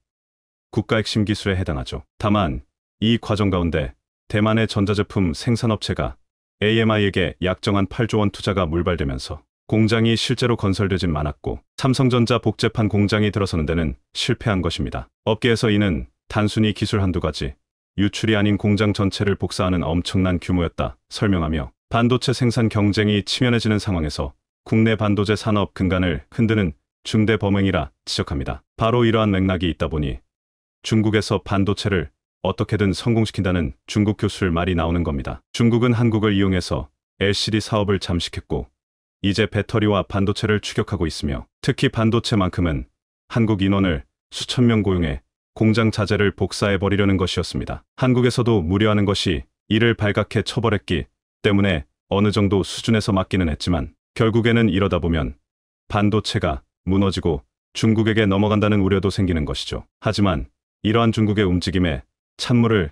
Speaker 1: 국가 핵심 기술에 해당하죠. 다만 이 과정 가운데 대만의 전자제품 생산업체가 AMI에게 약정한 8조 원 투자가 물발되면서 공장이 실제로 건설되진 않았고 삼성전자 복제판 공장이 들어서는 데는 실패한 것입니다. 업계에서 이는 단순히 기술 한두 가지, 유출이 아닌 공장 전체를 복사하는 엄청난 규모였다 설명하며 반도체 생산 경쟁이 치밀해지는 상황에서 국내 반도체 산업 근간을 흔드는 중대 범행이라 지적합니다. 바로 이러한 맥락이 있다 보니 중국에서 반도체를 어떻게든 성공시킨다는 중국 교수들 말이 나오는 겁니다. 중국은 한국을 이용해서 LCD 사업을 잠식했고 이제 배터리와 반도체를 추격하고 있으며 특히 반도체만큼은 한국 인원을 수천 명 고용해 공장 자재를 복사해버리려는 것이었습니다. 한국에서도 무료하는 것이 이를 발각해 처벌했기 때문에 어느 정도 수준에서 막기는 했지만 결국에는 이러다 보면 반도체가 무너지고 중국에게 넘어간다는 우려도 생기는 것이죠. 하지만 이러한 중국의 움직임에 찬물을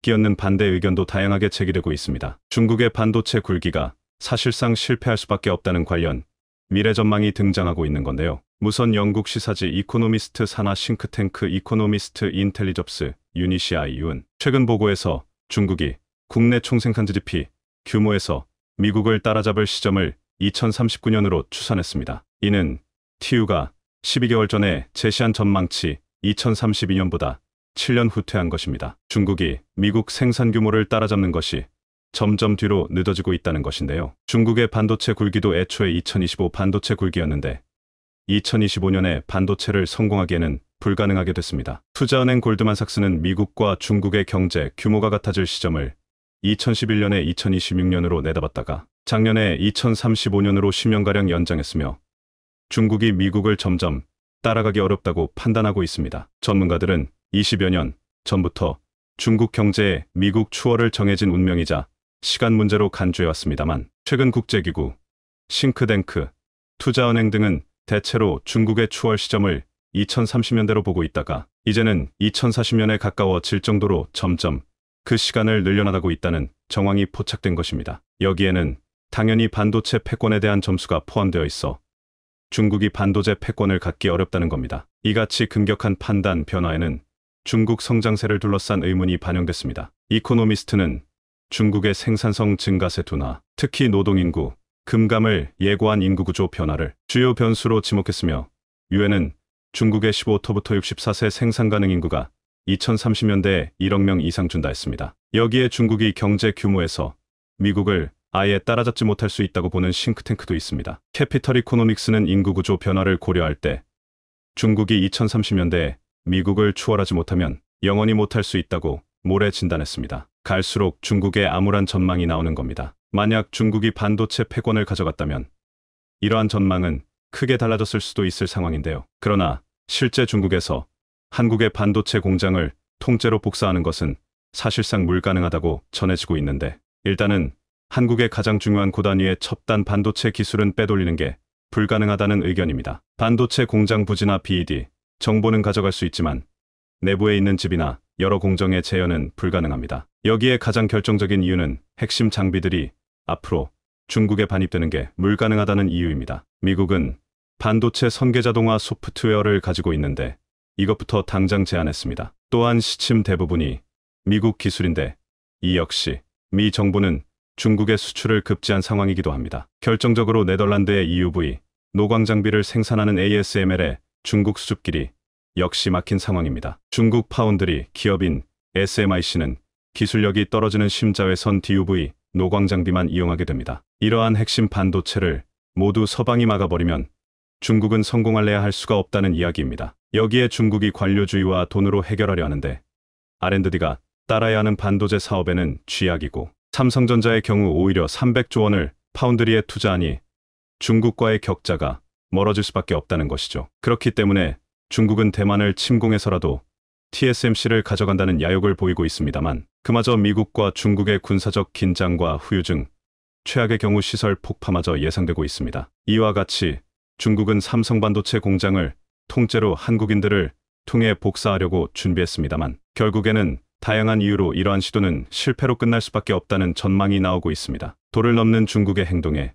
Speaker 1: 끼얹는 반대 의견도 다양하게 제기되고 있습니다. 중국의 반도체 굴기가 사실상 실패할 수밖에 없다는 관련 미래 전망이 등장하고 있는 건데요. 우선 영국 시사지 이코노미스트 산하 싱크탱크 이코노미스트 인텔리접스 유니시아이유는 최근 보고에서 중국이 국내 총생산 GDP 규모에서 미국을 따라잡을 시점을 2039년으로 추산했습니다. 이는 TU가 12개월 전에 제시한 전망치 2032년보다 7년 후퇴한 것입니다. 중국이 미국 생산 규모를 따라잡는 것이 점점 뒤로 늦어지고 있다는 것인데요. 중국의 반도체 굴기도 애초에 2025 반도체 굴기였는데 2025년에 반도체를 성공하기에는 불가능하게 됐습니다. 투자은행 골드만삭스는 미국과 중국의 경제 규모가 같아질 시점을 2011년에 2026년으로 내다봤다가 작년에 2035년으로 10년가량 연장했으며 중국이 미국을 점점 따라가기 어렵다고 판단하고 있습니다. 전문가들은 20여 년 전부터 중국 경제의 미국 추월을 정해진 운명이자 시간 문제로 간주해왔습니다만 최근 국제기구, 싱크탱크, 투자은행 등은 대체로 중국의 추월 시점을 2030년대로 보고 있다가 이제는 2040년에 가까워질 정도로 점점 그 시간을 늘려나가고 있다는 정황이 포착된 것입니다. 여기에는 당연히 반도체 패권에 대한 점수가 포함되어 있어 중국이 반도체 패권을 갖기 어렵다는 겁니다. 이같이 급격한 판단 변화에는 중국 성장세를 둘러싼 의문이 반영됐습니다. 이코노미스트는 중국의 생산성 증가세 둔화, 특히 노동인구, 금감을 예고한 인구구조 변화를 주요 변수로 지목했으며 유엔은 중국의 15세부터 64세 생산 가능 인구가 2030년대에 1억 명 이상 준다 했습니다. 여기에 중국이 경제 규모에서 미국을 아예 따라잡지 못할 수 있다고 보는 싱크탱크도 있습니다. 캐피털 이코노믹스는 인구 구조 변화를 고려할 때 중국이 2030년대에 미국을 추월하지 못하면 영원히 못할 수 있다고 모래 진단했습니다. 갈수록 중국의 암울한 전망이 나오는 겁니다. 만약 중국이 반도체 패권을 가져갔다면 이러한 전망은 크게 달라졌을 수도 있을 상황인데요. 그러나 실제 중국에서 한국의 반도체 공장을 통째로 복사하는 것은 사실상 불가능하다고 전해지고 있는데, 일단은 한국의 가장 중요한 고단위의 첩단 반도체 기술은 빼돌리는 게 불가능하다는 의견입니다. 반도체 공장 부지나 BED, 정보는 가져갈 수 있지만 내부에 있는 집이나 여러 공정의 재현은 불가능합니다. 여기에 가장 결정적인 이유는 핵심 장비들이 앞으로 중국에 반입되는 게 불가능하다는 이유입니다. 미국은 반도체 선계자동화 소프트웨어를 가지고 있는데 이것부터 당장 제한했습니다. 또한 시침 대부분이 미국 기술인데 이 역시 미 정부는 중국의 수출을 급제한 상황이기도 합니다. 결정적으로 네덜란드의 EUV, 노광 장비를 생산하는 ASML의 중국 수주길이 역시 막힌 상황입니다. 중국 파운드리 기업인 SMIC는 기술력이 떨어지는 심자외선 DUV, 노광 장비만 이용하게 됩니다. 이러한 핵심 반도체를 모두 서방이 막아버리면 중국은 성공할래야 할 수가 없다는 이야기입니다. 여기에 중국이 관료주의와 돈으로 해결하려 하는데 R&D가 따라야 하는 반도체 사업에는 쥐약이고, 삼성전자의 경우 오히려 300조 원을 파운드리에 투자하니 중국과의 격차가 멀어질 수밖에 없다는 것이죠. 그렇기 때문에 중국은 대만을 침공해서라도 TSMC를 가져간다는 야욕을 보이고 있습니다만, 그마저 미국과 중국의 군사적 긴장과 후유증, 최악의 경우 시설 폭파마저 예상되고 있습니다. 이와 같이 중국은 삼성 반도체 공장을 통째로 한국인들을 통해 복사하려고 준비했습니다만 결국에는 다양한 이유로 이러한 시도는 실패로 끝날 수밖에 없다는 전망이 나오고 있습니다. 도를 넘는 중국의 행동에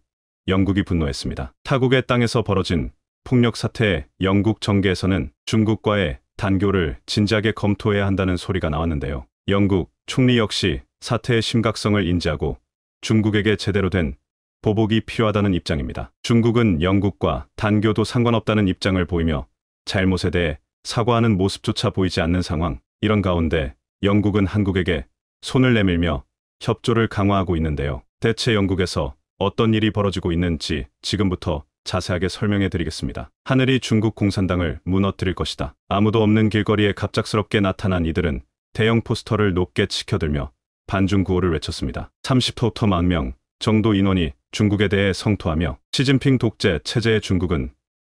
Speaker 1: 영국이 분노했습니다. 타국의 땅에서 벌어진 폭력 사태에 영국 정계에서는 중국과의 단교를 진지하게 검토해야 한다는 소리가 나왔는데요. 영국 총리 역시 사태의 심각성을 인지하고 중국에게 제대로 된 보복이 필요하다는 입장입니다. 중국은 영국과 단교도 상관없다는 입장을 보이며 잘못에 대해 사과하는 모습조차 보이지 않는 상황. 이런 가운데 영국은 한국에게 손을 내밀며 협조를 강화하고 있는데요. 대체 영국에서 어떤 일이 벌어지고 있는지 지금부터 자세하게 설명해 드리겠습니다. 하늘이 중국 공산당을 무너뜨릴 것이다. 아무도 없는 길거리에 갑작스럽게 나타난 이들은 대형 포스터를 높게 치켜들며 반중 구호를 외쳤습니다. 30만 명 정도 인원이 중국에 대해 성토하며 시진핑 독재 체제의 중국은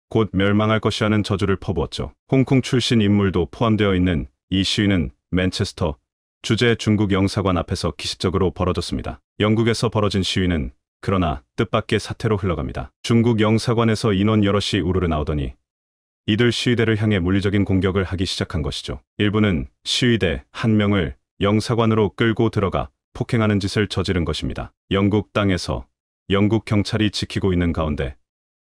Speaker 1: 곧 멸망할 것이라는 저주를 퍼부었죠. 홍콩 출신 인물도 포함되어 있는 이 시위는 맨체스터 주재 중국 영사관 앞에서 기습적으로 벌어졌습니다. 영국에서 벌어진 시위는 그러나 뜻밖의 사태로 흘러갑니다. 중국 영사관에서 인원 여럿이 우르르 나오더니 이들 시위대를 향해 물리적인 공격을 하기 시작한 것이죠. 일부는 시위대 한 명을 영사관으로 끌고 들어가 폭행하는 짓을 저지른 것입니다. 영국 땅에서 영국 경찰이 지키고 있는 가운데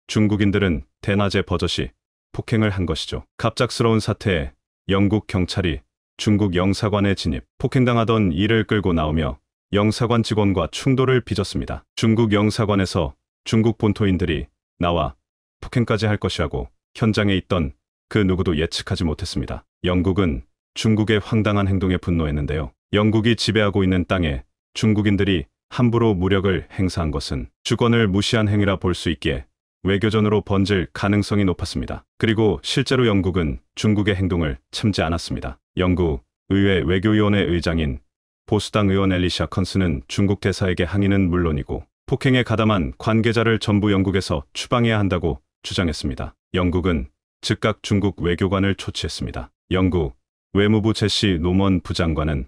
Speaker 1: 중국인들은 대낮에 버젓이 폭행을 한 것이죠. 갑작스러운 사태에 영국 경찰이 중국 영사관에 진입, 폭행당하던 이를 끌고 나오며 영사관 직원과 충돌을 빚었습니다. 중국 영사관에서 중국 본토인들이 나와 폭행까지 할 것이라고 현장에 있던 그 누구도 예측하지 못했습니다. 영국은 중국의 황당한 행동에 분노했는데요. 영국이 지배하고 있는 땅에 중국인들이 함부로 무력을 행사한 것은 주권을 무시한 행위라 볼 수 있기에 외교전으로 번질 가능성이 높았습니다. 그리고 실제로 영국은 중국의 행동을 참지 않았습니다. 영국 의회 외교위원회 의장인 보수당 의원 엘리샤 컨스는 중국 대사에게 항의는 물론이고 폭행에 가담한 관계자를 전부 영국에서 추방해야 한다고 주장했습니다. 영국은 즉각 중국 외교관을 초치했습니다. 영국 외무부 제시 노먼 부장관은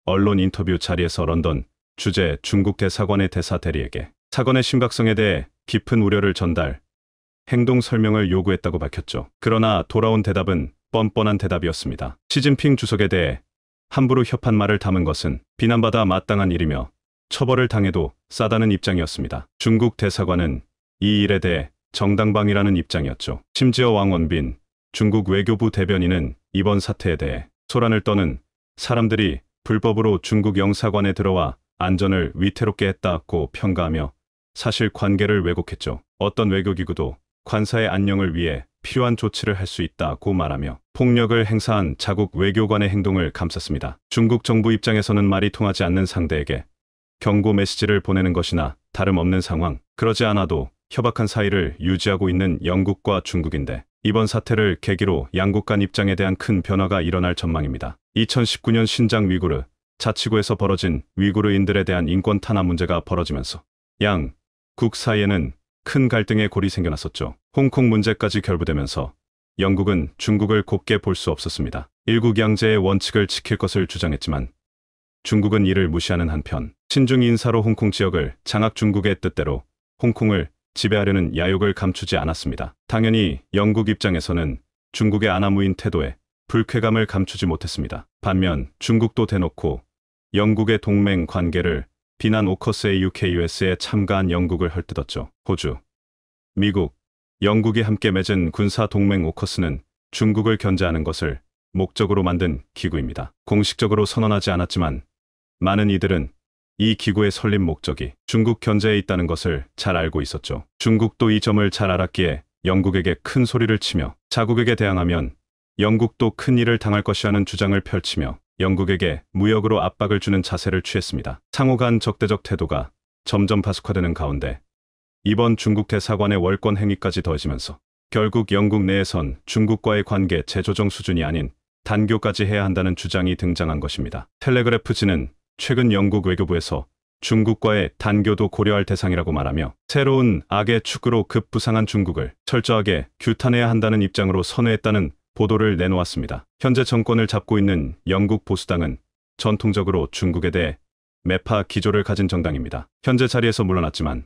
Speaker 1: 언론 인터뷰 자리에서 런던 주재 중국 대사관의 대사 대리에게 사건의 심각성에 대해 깊은 우려를 전달, 행동 설명을 요구했다고 밝혔죠. 그러나 돌아온 대답은 뻔뻔한 대답이었습니다. 시진핑 주석에 대해 함부로 협한 말을 담은 것은 비난받아 마땅한 일이며 처벌을 당해도 싸다는 입장이었습니다. 중국 대사관은 이 일에 대해 정당방위라는 입장이었죠. 심지어 왕원빈 중국 외교부 대변인은 이번 사태에 대해 소란을 떠는 사람들이 불법으로 중국 영사관에 들어와 안전을 위태롭게 했다고 평가하며 사실 관계를 왜곡했죠. 어떤 외교기구도 관사의 안녕을 위해 필요한 조치를 할 수 있다고 말하며 폭력을 행사한 자국 외교관의 행동을 감쌌습니다. 중국 정부 입장에서는 말이 통하지 않는 상대에게 경고 메시지를 보내는 것이나 다름없는 상황, 그러지 않아도 협박한 사이를 유지하고 있는 영국과 중국인데 이번 사태를 계기로 양국 간 입장에 대한 큰 변화가 일어날 전망입니다. 2019년 신장 위구르 자치구에서 벌어진 위구르인들에 대한 인권 탄압 문제가 벌어지면서 양국 사이에는 큰 갈등의 골이 생겨났었죠. 홍콩 문제까지 결부되면서 영국은 중국을 곱게 볼 수 없었습니다. 일국 양제의 원칙을 지킬 것을 주장했지만 중국은 이를 무시하는 한편 친중 인사로 홍콩 지역을 장악, 중국의 뜻대로 홍콩을 지배하려는 야욕을 감추지 않았습니다. 당연히 영국 입장에서는 중국의 아나무인 태도에 불쾌감을 감추지 못했습니다. 반면 중국도 대놓고 영국의 동맹 관계를 비난, 오커스의 UK-US에 참가한 영국을 헐뜯었죠. 호주, 미국, 영국이 함께 맺은 군사 동맹 오커스는 중국을 견제하는 것을 목적으로 만든 기구입니다. 공식적으로 선언하지 않았지만 많은 이들은 이 기구의 설립 목적이 중국 견제에 있다는 것을 잘 알고 있었죠. 중국도 이 점을 잘 알았기에 영국에게 큰 소리를 치며 자국에게 대항하면 영국도 큰 일을 당할 것이라는 주장을 펼치며 영국에게 무역으로 압박을 주는 자세를 취했습니다. 상호 간 적대적 태도가 점점 가속화되는 가운데 이번 중국 대사관의 월권 행위까지 더해지면서 결국 영국 내에선 중국과의 관계 재조정 수준이 아닌 단교까지 해야 한다는 주장이 등장한 것입니다. 텔레그래프지는 최근 영국 외교부에서 중국과의 단교도 고려할 대상이라고 말하며 새로운 악의 축으로 급부상한 중국을 철저하게 규탄해야 한다는 입장으로 선회했다는 보도를 내놓았습니다. 현재 정권을 잡고 있는 영국 보수당은 전통적으로 중국에 대해 매파 기조를 가진 정당입니다. 현재 자리에서 물러났지만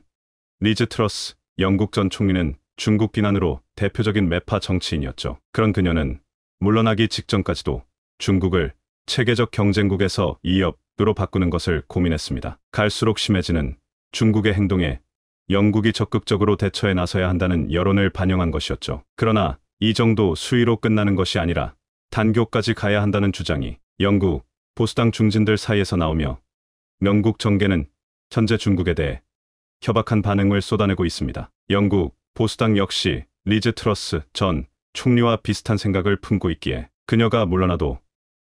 Speaker 1: 리즈 트러스 영국 전 총리는 중국 비난으로 대표적인 매파 정치인이었죠. 그런 그녀는 물러나기 직전까지도 중국을 체계적 경쟁국에서 이협으로 바꾸는 것을 고민했습니다. 갈수록 심해지는 중국의 행동에 영국이 적극적으로 대처해 나서야 한다는 여론을 반영한 것이었죠. 그러나 이 정도 수위로 끝나는 것이 아니라 단교까지 가야 한다는 주장이 영국 보수당 중진들 사이에서 나오며 영국 정계는 현재 중국에 대해 협박한 반응을 쏟아내고 있습니다. 영국 보수당 역시 리즈 트러스 전 총리와 비슷한 생각을 품고 있기에 그녀가 물러나도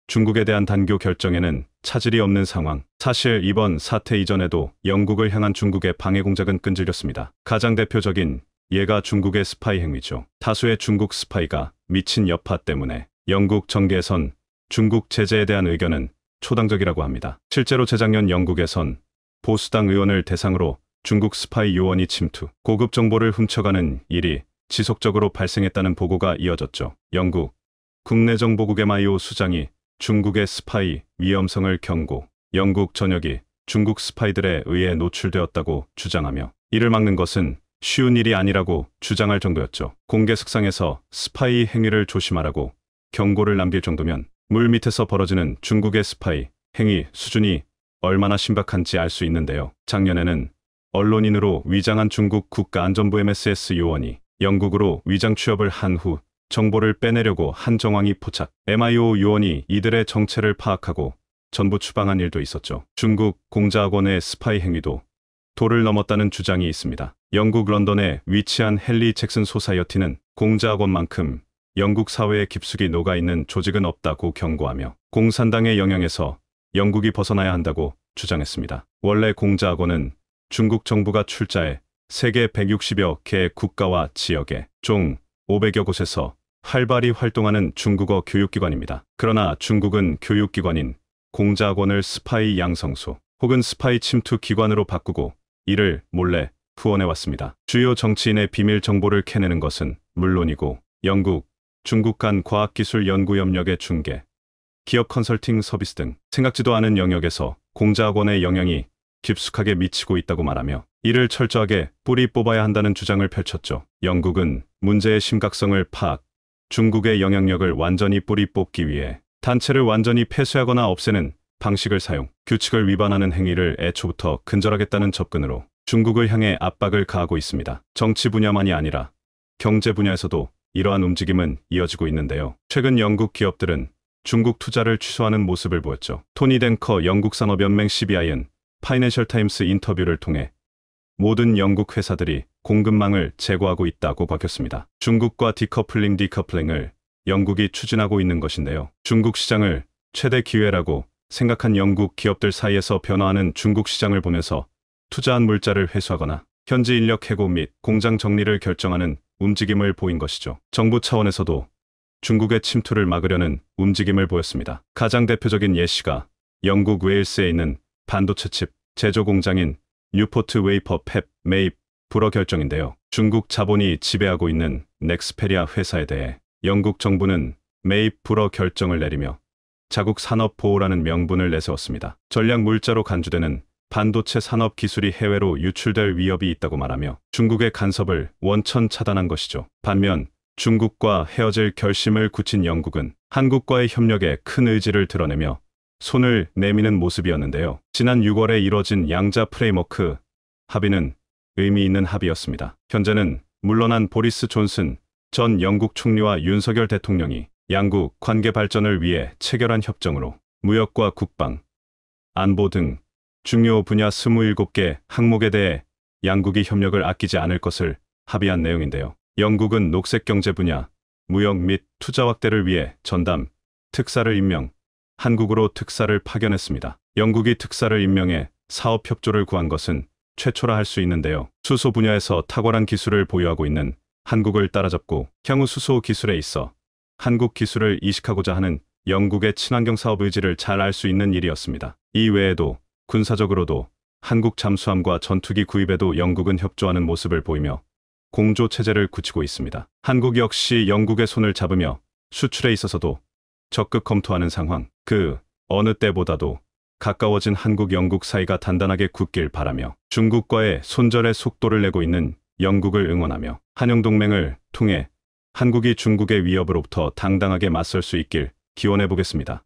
Speaker 1: 중국에 대한 단교 결정에는 차질이 없는 상황. 사실 이번 사태 이전에도 영국을 향한 중국의 방해 공작은 끈질겼습니다. 가장 대표적인 예가 중국의 스파이 행위죠. 다수의 중국 스파이가 미친 여파 때문에 영국 정계에선 중국 제재에 대한 의견은 초당적이라고 합니다. 실제로 재작년 영국에선 보수당 의원을 대상으로 중국 스파이 요원이 침투, 고급 정보를 훔쳐가는 일이 지속적으로 발생했다는 보고가 이어졌죠. 영국 국내정보국의 마이오 수장이 중국의 스파이 위험성을 경고, 영국 전역이 중국 스파이들에 의해 노출되었다고 주장하며 이를 막는 것은 쉬운 일이 아니라고 주장할 정도였죠. 공개 석상에서 스파이 행위를 조심하라고 경고를 남길 정도면 물 밑에서 벌어지는 중국의 스파이 행위 수준이 얼마나 심각한지 알 수 있는데요. 작년에는 언론인으로 위장한 중국 국가안전부 MSS 요원이 영국으로 위장 취업을 한 후 정보를 빼내려고 한 정황이 포착. MIO 요원이 이들의 정체를 파악하고 전부 추방한 일도 있었죠. 중국 공자학원의 스파이 행위도 도를 넘었다는 주장이 있습니다. 영국 런던에 위치한 헨리 잭슨 소사이어티는 공자학원만큼 영국 사회에 깊숙이 녹아있는 조직은 없다고 경고하며 공산당의 영향에서 영국이 벗어나야 한다고 주장했습니다. 원래 공자학원은 중국 정부가 출자해 세계 160여 개 국가와 지역에 총 500여 곳에서 활발히 활동하는 중국어 교육기관입니다. 그러나 중국은 교육기관인 공자학원을 스파이 양성소 혹은 스파이 침투 기관으로 바꾸고 이를 몰래 후원해왔습니다. 주요 정치인의 비밀 정보를 캐내는 것은 물론이고 영국, 중국 간 과학기술 연구 협력의 중개, 기업 컨설팅 서비스 등 생각지도 않은 영역에서 공자학원의 영향이 깊숙하게 미치고 있다고 말하며 이를 철저하게 뿌리 뽑아야 한다는 주장을 펼쳤죠. 영국은 문제의 심각성을 파악, 중국의 영향력을 완전히 뿌리 뽑기 위해 단체를 완전히 폐쇄하거나 없애는 방식을 사용, 규칙을 위반하는 행위를 애초부터 근절하겠다는 접근으로 중국을 향해 압박을 가하고 있습니다. 정치 분야만이 아니라 경제 분야에서도 이러한 움직임은 이어지고 있는데요. 최근 영국 기업들은 중국 투자를 취소하는 모습을 보였죠. 토니 덴커 영국 산업연맹 CBI는 파이낸셜 타임스 인터뷰를 통해 모든 영국 회사들이 공급망을 제고하고 있다고 밝혔습니다. 중국과 디커플링을 영국이 추진하고 있는 것인데요. 중국 시장을 최대 기회라고 생각한 영국 기업들 사이에서 변화하는 중국 시장을 보면서 투자한 물자를 회수하거나 현지 인력 해고 및 공장 정리를 결정하는 움직임을 보인 것이죠. 정부 차원에서도 중국의 침투를 막으려는 움직임을 보였습니다. 가장 대표적인 예시가 영국 웨일스에 있는 반도체 칩 제조 공장인 뉴포트 웨이퍼 팹 메입 불허 결정인데요. 중국 자본이 지배하고 있는 넥스페리아 회사에 대해 영국 정부는 매입 불허 결정을 내리며 자국 산업 보호라는 명분을 내세웠습니다. 전략 물자로 간주되는 반도체 산업 기술이 해외로 유출될 위협이 있다고 말하며 중국의 간섭을 원천 차단한 것이죠. 반면 중국과 헤어질 결심을 굳힌 영국은 한국과의 협력에 큰 의지를 드러내며 손을 내미는 모습이었는데요. 지난 6월에 이뤄진 양자 프레임워크 합의는 의미 있는 합의였습니다. 현재는 물러난 보리스 존슨 전 영국 총리와 윤석열 대통령이 양국 관계 발전을 위해 체결한 협정으로 무역과 국방, 안보 등 중요 분야 27개 항목에 대해 양국이 협력을 아끼지 않을 것을 합의한 내용인데요. 영국은 녹색 경제 분야, 무역 및 투자 확대를 위해 전담 특사를 임명, 한국으로 특사를 파견했습니다. 영국이 특사를 임명해 사업 협조를 구한 것은 최초라 할 수 있는데요. 수소 분야에서 탁월한 기술을 보유하고 있는 한국을 따라잡고 향후 수소 기술에 있어 한국 기술을 이식하고자 하는 영국의 친환경 사업 의지를 잘 알 수 있는 일이었습니다. 이 외에도 군사적으로도 한국 잠수함과 전투기 구입에도 영국은 협조하는 모습을 보이며 공조 체제를 굳히고 있습니다. 한국 역시 영국의 손을 잡으며 수출에 있어서도 적극 검토하는 상황. 그 어느 때보다도 가까워진 한국-영국 사이가 단단하게 굳길 바라며 중국과의 손절의 속도를 내고 있는 영국을 응원하며 한영동맹을 통해 한국이 중국의 위협으로부터 당당하게 맞설 수 있길 기원해 보겠습니다.